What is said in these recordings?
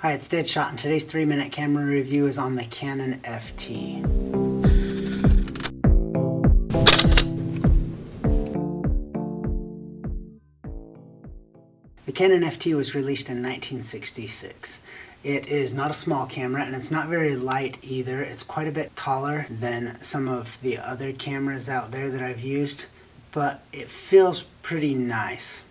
Hi, it's Deadshot, and today's 3-minute camera review is on the Canon FT. The Canon FT was released in 1966. It is not a small camera, and it's not very light either. It's quite a bit taller than some of the other cameras out there that I've used, but it feels pretty nice.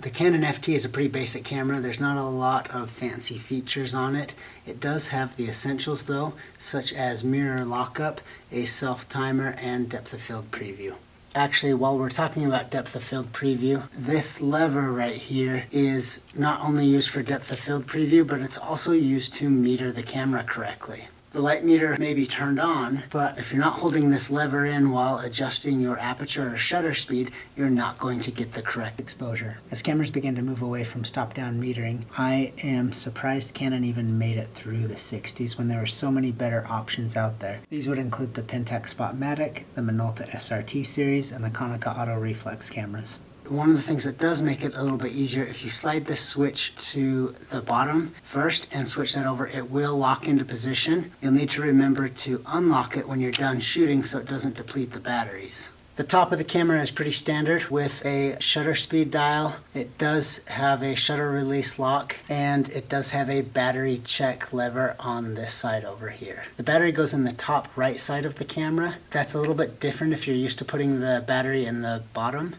The Canon FT is a pretty basic camera. There's not a lot of fancy features on it. It does have the essentials though, such as mirror lockup, a self-timer, and depth of field preview. Actually, while we're talking about depth of field preview, this lever right here is not only used for depth of field preview, but it's also used to meter the camera correctly. The light meter may be turned on, but if you're not holding this lever in while adjusting your aperture or shutter speed, you're not going to get the correct exposure. As cameras begin to move away from stop-down metering, I am surprised Canon even made it through the 60s when there were so many better options out there. These would include the Pentax Spotmatic, the Minolta SRT series, and the Konica Auto Reflex cameras. One of the things that does make it a little bit easier, if you slide this switch to the bottom first and switch that over, it will lock into position. You'll need to remember to unlock it when you're done shooting so it doesn't deplete the batteries. The top of the camera is pretty standard with a shutter speed dial. It does have a shutter release lock, and it does have a battery check lever on this side over here. The battery goes in the top right side of the camera. That's a little bit different if you're used to putting the battery in the bottom.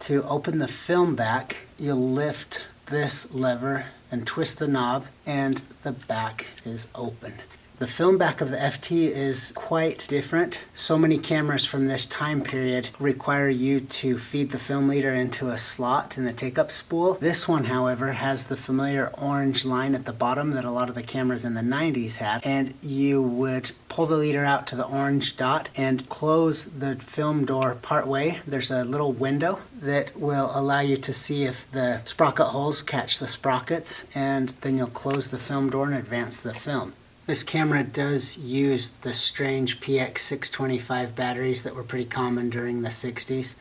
To open the film back, you'll lift this lever and twist the knob, and the back is open. The film back of the FT is quite different. So many cameras from this time period require you to feed the film leader into a slot in the take-up spool. This one, however, has the familiar orange line at the bottom that a lot of the cameras in the 90s had, and you would pull the leader out to the orange dot and close the film door part way. There's a little window that will allow you to see if the sprocket holes catch the sprockets, and then you'll close the film door and advance the film. This camera does use the strange PX625 batteries that were pretty common during the 60s.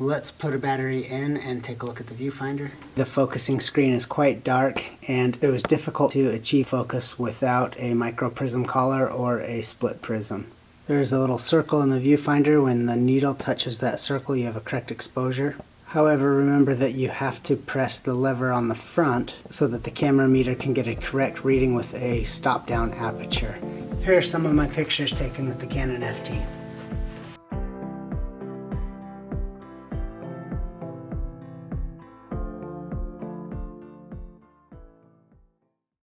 Let's put a battery in and take a look at the viewfinder. The focusing screen is quite dark, and it was difficult to achieve focus without a micro prism collar or a split prism. There's a little circle in the viewfinder. When the needle touches that circle, you have a correct exposure. However, remember that you have to press the lever on the front so that the camera meter can get a correct reading with a stop-down aperture. Here are some of my pictures taken with the Canon FT.